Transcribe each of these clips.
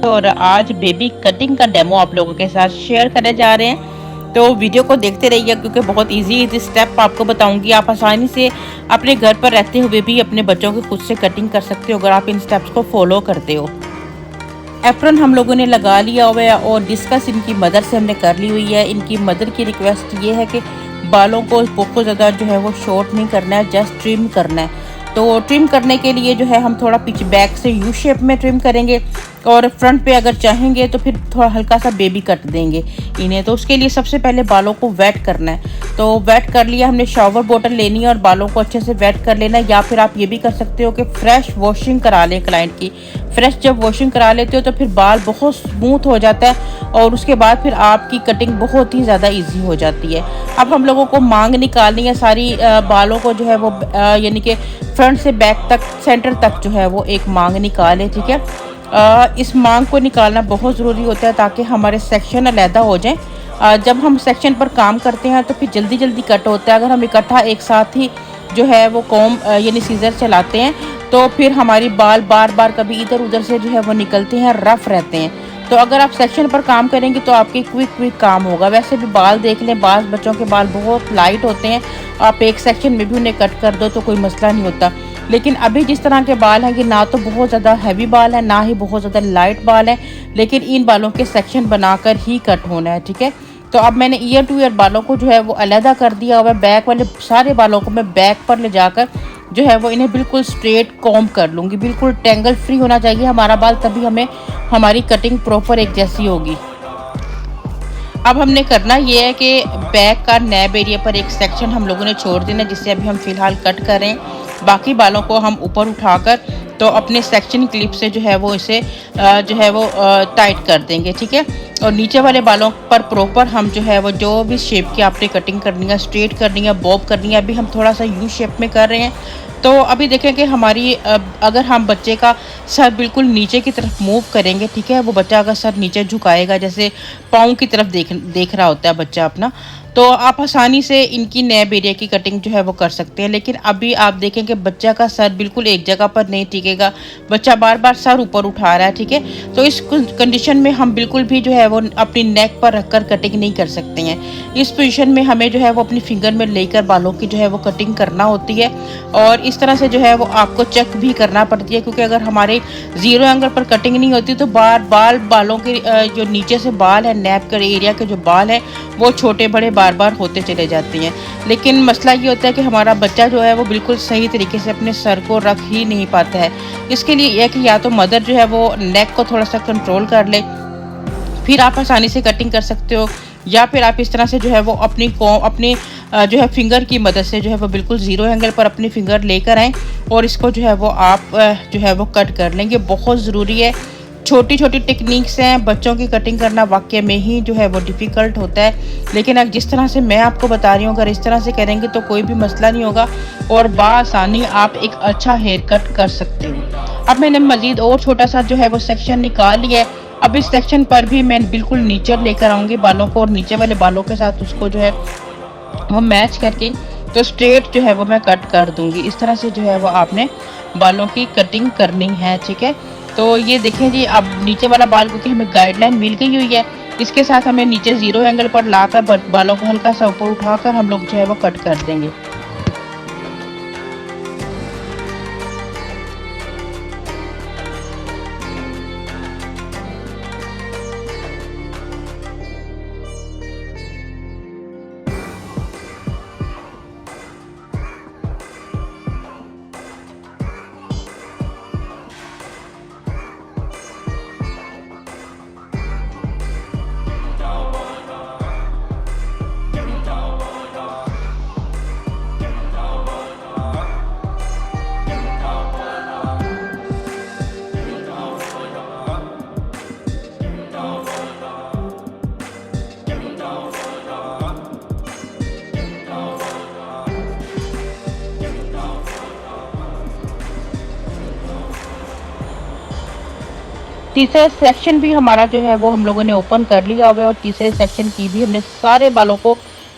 और आज baby cutting का डेमो आप लोगों के साथ शेयर करने जा रहे हैं। तो वीडियो को देखते रहिए क्योंकि बहुत इजी स्टेप आपको बताऊंगी। आप आसानी से अपने घर पर रहते हुए भी अपने बच्चों की खुद से कटिंग कर सकते हो अगर आप इन स्टेप्स को फॉलो करते हो। एप्रन हम लोगों ने लगा लिया हुआ है और डिस्कस इनकी मदर से हमने कर ली हुई है। इनकी मदर की रिक्वेस्ट ये है कि बालों को बहुत ज़्यादा जो है वो शॉर्ट नहीं करना है, जस्ट ट्रिम करना है। तो ट्रिम करने के लिए जो है हम थोड़ा पिच बैक से यू शेप में ट्रिम करेंगे और फ्रंट पे अगर चाहेंगे तो फिर थोड़ा हल्का सा बेबी कट देंगे इन्हें। तो उसके लिए सबसे पहले बालों को वेट करना है। तो वेट कर लिया हमने, शावर बोतल लेनी है और बालों को अच्छे से वेट कर लेना है। या फिर आप ये भी कर सकते हो कि फ्रेश वॉशिंग करा लें क्लाइंट की। फ्रेश जब वॉशिंग करा लेते हो तो फिर बाल बहुत स्मूथ हो जाता है और उसके बाद फिर आपकी कटिंग बहुत ही ज़्यादा ईजी हो जाती है। अब हम लोगों को मांग निकालनी है सारी बालों को जो है वो यानी कि फ्रंट से बैक तक सेंटर तक जो है वो एक मांग निकाले, ठीक है। इस मांग को निकालना बहुत ज़रूरी होता है ताकि हमारे सेक्शन अलहदा हो जाएं। जब हम सेक्शन पर काम करते हैं तो फिर जल्दी जल्दी कट होता है। अगर हम इकट्ठा एक साथ ही जो है वो कॉम यानी सीज़र चलाते हैं तो फिर हमारी बाल बार बार कभी इधर उधर से जो है वो निकलते हैं, रफ़ रहते हैं। तो अगर आप सेक्शन पर काम करेंगे तो आपके क्विक काम होगा। वैसे भी बाल देख लें, बाल बच्चों के बाल बहुत लाइट होते हैं, आप एक सेक्शन में भी उन्हें कट कर दो तो कोई मसला नहीं होता। लेकिन अभी जिस तरह के बाल हैं कि ना तो बहुत ज़्यादा हैवी बाल है ना ही बहुत ज़्यादा लाइट बाल है, लेकिन इन बालों के सेक्शन बनाकर ही कट होना है, ठीक है। तो अब मैंने ईयर टू ईयर बालों को जो है वो अलहदा कर दिया हुआ है। बैक वाले सारे बालों को मैं बैक पर ले जाकर जो है वो इन्हें बिल्कुल स्ट्रेट कॉम्ब कर लूँगी। बिल्कुल टेंगल फ्री होना चाहिए हमारा बाल, तभी हमें हमारी कटिंग प्रॉपर एक जैसी होगी। अब हमने करना ये है कि बैक का नैब एरिया पर एक सेक्शन हम लोगों ने छोड़ देना जिससे अभी हम फ़िलहाल कट करें। बाकी बालों को हम ऊपर उठाकर तो अपने सेक्शन क्लिप से जो है वो इसे जो है वो टाइट कर देंगे, ठीक है। और नीचे वाले बालों पर प्रॉपर हम जो है वो जो भी शेप की आपने कटिंग करनी है, स्ट्रेट करनी है, बॉब करनी है, अभी हम थोड़ा सा यू शेप में कर रहे हैं। तो अभी देखें कि हमारी अगर हम बच्चे का सर बिल्कुल नीचे की तरफ मूव करेंगे, ठीक है, वो बच्चा अगर सर नीचे झुकाएगा जैसे पाँव की तरफ देख रहा होता है बच्चा अपना, तो आप आसानी से इनकी नैब एरिया की कटिंग जो है वो कर सकते हैं। लेकिन अभी आप देखें कि बच्चा का सर बिल्कुल एक जगह पर नहीं टिकेगा, बच्चा बार बार सर ऊपर उठा रहा है, ठीक है। तो इस कंडीशन में हम बिल्कुल भी जो है वो अपनी नेक पर रखकर कटिंग नहीं कर सकते हैं। इस पोजीशन में हमें जो है वो अपनी फिंगर में लेकर बालों की जो है वो कटिंग करना होती है और इस तरह से जो है वो आपको चेक भी करना पड़ती है, क्योंकि अगर हमारे ज़ीरो एंगल पर कटिंग नहीं होती तो बालों के जो नीचे से बाल है, नेक के एरिया के जो बाल हैं वो छोटे बड़े बार बार होते चले जाते हैं। लेकिन मसला ये होता है कि हमारा बच्चा जो है वो बिल्कुल सही तरीके से अपने सर को रख ही नहीं पाता है। इसके लिए यह कि या तो मदर जो है वो नेक को थोड़ा सा कंट्रोल कर ले, फिर आप आसानी से कटिंग कर सकते हो, या फिर आप इस तरह से जो है वो अपनी जो है फिंगर की मदद से जो है वो बिल्कुल ज़ीरो एंगल पर अपनी फिंगर लेकर आएँ और इसको जो है वो आप जो है वो कट कर लेंगे। बहुत ज़रूरी है, छोटी छोटी टेक्निक्स हैं, बच्चों की कटिंग करना वाकई में ही जो है वो डिफ़िकल्ट होता है। लेकिन अब जिस तरह से मैं आपको बता रही हूँ अगर इस तरह से करेंगे तो कोई भी मसला नहीं होगा और बासानी आप एक अच्छा हेयर कट कर सकते हो। अब मैंने मज़ीद और छोटा सा जो है वो सेक्शन निकाल लिया है। अब इस सेक्शन पर भी मैं बिल्कुल नीचे लेकर आऊँगी बालों को और नीचे वाले बालों के साथ उसको जो है वो मैच करके तो स्ट्रेट जो है वो मैं कट कर दूंगी। इस तरह से जो है वो आपने बालों की कटिंग करनी है, ठीक है। तो ये देखें जी, अब नीचे वाला बाल क्योंकि हमें गाइडलाइन मिल गई हुई है, इसके साथ हमें नीचे ज़ीरो एंगल पर लाकर बालों को हल्का सा ऊपर उठाकर हम लोग जो है वो कट कर देंगे। तीसरा सेक्शन भी हमारा जो है वो हम लोगों ने ओपन कर लिया हुआ है और तीसरे सेक्शन की भी हमने सारे बालों को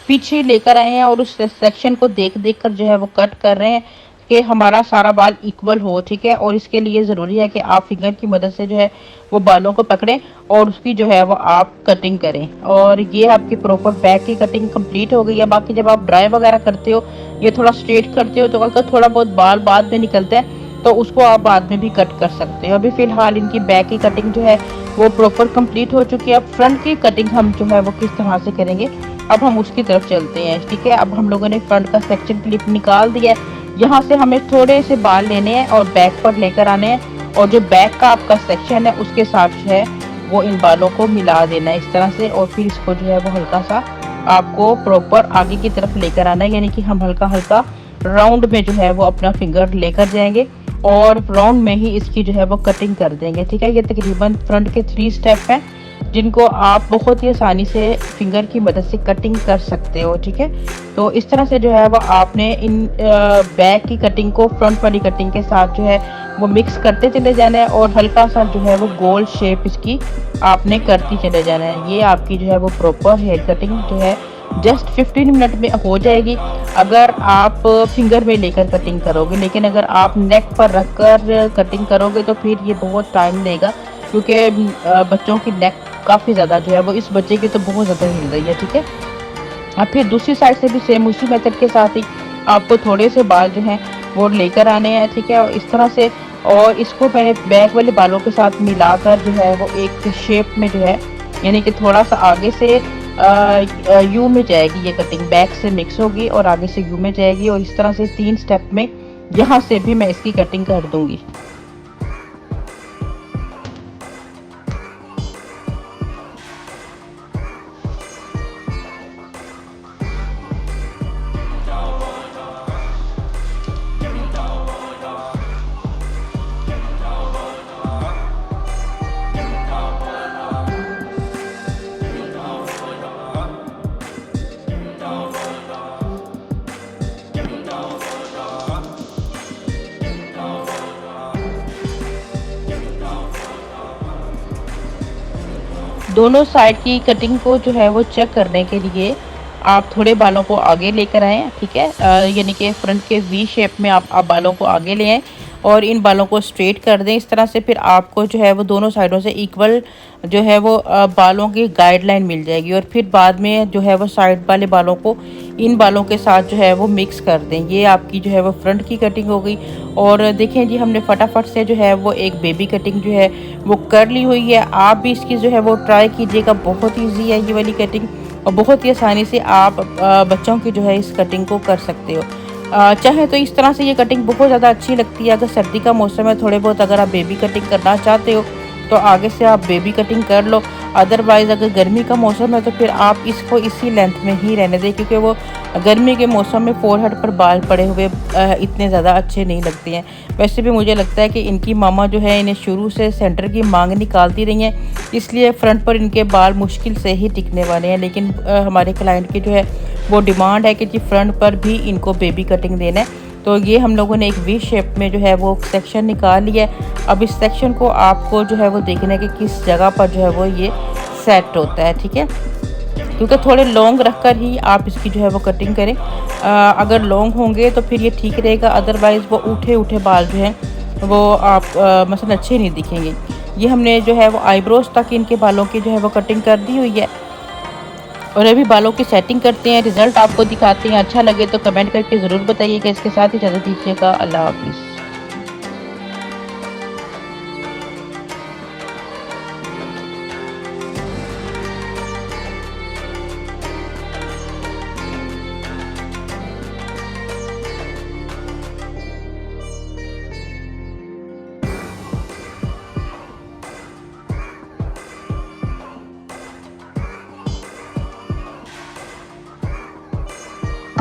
पीछे लेकर आए हैं और उस सेक्शन को देख देख कर जो है वो कट कर रहे हैं कि हमारा सारा बाल इक्वल हो, ठीक है। और इसके लिए ज़रूरी है कि आप फिंगर की मदद से जो है वो बालों को पकड़ें और उसकी जो है वो आप कटिंग करें। और ये आपकी प्रॉपर बैक की कटिंग कंप्लीट हो गई है। बाकी जब आप ड्राई वगैरह करते हो, ये थोड़ा स्ट्रेट करते हो, तो अगर थोड़ा बहुत बाल बाद में निकलता है तो उसको आप बाद में भी कट कर सकते हो। अभी फ़िलहाल इनकी बैक की कटिंग जो है वो प्रॉपर कंप्लीट हो चुकी है। अब फ्रंट की कटिंग हम जो है वो किस तरह से करेंगे, अब हम उसकी तरफ चलते हैं, ठीक है। अब हम लोगों ने फ्रंट का सेक्शन क्लिप निकाल दिया है। यहाँ से हमें थोड़े से बाल लेने हैं और बैक पर लेकर आने हैं, और जो बैक का आपका सेक्शन है उसके साथ जो है वो इन बालों को मिला देना है इस तरह से। और फिर इसको जो है वो हल्का सा आपको प्रॉपर आगे की तरफ लेकर आना है, यानी कि हम हल्का हल्का राउंड में जो है वो अपना फिंगर लेकर जाएंगे और राउंड में ही इसकी जो है वो कटिंग कर देंगे, ठीक है। ये तकरीबन फ्रंट के 3 स्टेप हैं जिनको आप बहुत ही आसानी से फिंगर की मदद से कटिंग कर सकते हो, ठीक है। तो इस तरह से जो है वो आपने इन बैक की कटिंग को फ्रंट वाली कटिंग के साथ जो है वो मिक्स करते चले जाना है और हल्का सा जो है वो गोल शेप इसकी आपने करती चले जाना है। ये आपकी जो है वो प्रॉपर हेयर कटिंग जो है जस्ट 15 मिनट में हो जाएगी अगर आप फिंगर में लेकर कटिंग करोगे। लेकिन अगर आप नेक पर रखकर कटिंग करोगे तो फिर ये बहुत टाइम लेगा, क्योंकि बच्चों की नेक काफ़ी ज़्यादा जो है वो, इस बच्चे की तो बहुत ज़्यादा हिल रही है, ठीक है। अब फिर दूसरी साइड से भी सेम उसी मेथड के साथ ही आपको थोड़े से बाल जो हैं वो लेकर आने हैं, ठीक है। और इस तरह से, और इसको मैंने बैक वाले बालों के साथ मिलाकर जो है वो एक शेप में जो है, यानी कि थोड़ा सा आगे से यू में जाएगी ये कटिंग, बैक से मिक्स होगी और आगे से यू में जाएगी। और इस तरह से 3 स्टेप में यहाँ से भी मैं इसकी कटिंग कर दूंगी। दोनों साइड की कटिंग को जो है वो चेक करने के लिए आप थोड़े बालों को आगे लेकर आएँ, ठीक है। यानी कि फ्रंट के वी शेप में आप बालों को आगे ले आएँ और इन बालों को स्ट्रेट कर दें इस तरह से। फिर आपको जो है वो दोनों साइडों से इक्वल जो है वो बालों की गाइडलाइन मिल जाएगी। और फिर बाद में जो है वो साइड वाले बालों को इन बालों के साथ जो है वो मिक्स कर दें। ये आपकी जो है वो फ्रंट की कटिंग हो गई। और देखें जी, हमने फटाफट से जो है वो एक बेबी कटिंग जो है वो कर ली हुई है। आप भी इसकी जो है वो ट्राई कीजिएगा, बहुत ईजी है ये वाली कटिंग और बहुत ही आसानी से आप बच्चों की जो है इस कटिंग को कर सकते हो। चाहे तो इस तरह से ये कटिंग बहुत ज़्यादा अच्छी लगती है। अगर सर्दी का मौसम है, थोड़े बहुत अगर आप बेबी कटिंग करना चाहते हो तो आगे से आप बेबी कटिंग कर लो। अदरवाइज़ अगर गर्मी का मौसम है तो फिर आप इसको इसी लेंथ में ही रहने दें, क्योंकि वो गर्मी के मौसम में फोरहेड पर बाल पड़े हुए इतने ज़्यादा अच्छे नहीं लगते हैं। वैसे भी मुझे लगता है कि इनकी मामा जो है इन्हें शुरू से सेंटर की मांग निकालती रही हैं, इसलिए फ्रंट पर इनके बाल मुश्किल से ही टिकने वाले हैं। लेकिन हमारे क्लाइंट की जो है वो डिमांड है कि जी फ्रंट पर भी इनको बेबी कटिंग देना है। तो ये हम लोगों ने एक वी शेप में जो है वो सेक्शन निकाल लिया है। अब इस सेक्शन को आपको जो है वो देखना है कि किस जगह पर जो है वो ये सेट होता है, ठीक है। क्योंकि थोड़े लॉन्ग रखकर ही आप इसकी जो है वो कटिंग करें। अगर लॉन्ग होंगे तो फिर ये ठीक रहेगा, अदरवाइज़ वो उठे उठे बाल जो हैं वो आप मसलन अच्छे नहीं दिखेंगे। ये हमने जो है वो आईब्रोज तक इनके बालों की जो है वो कटिंग कर दी हुई है और अभी बालों की सेटिंग करते हैं, रिजल्ट आपको दिखाते हैं। अच्छा लगे तो कमेंट करके ज़रूर बताइएगा। इसके साथ ही इजाज़त दीजिएगा। अल्लाह हाफिज़।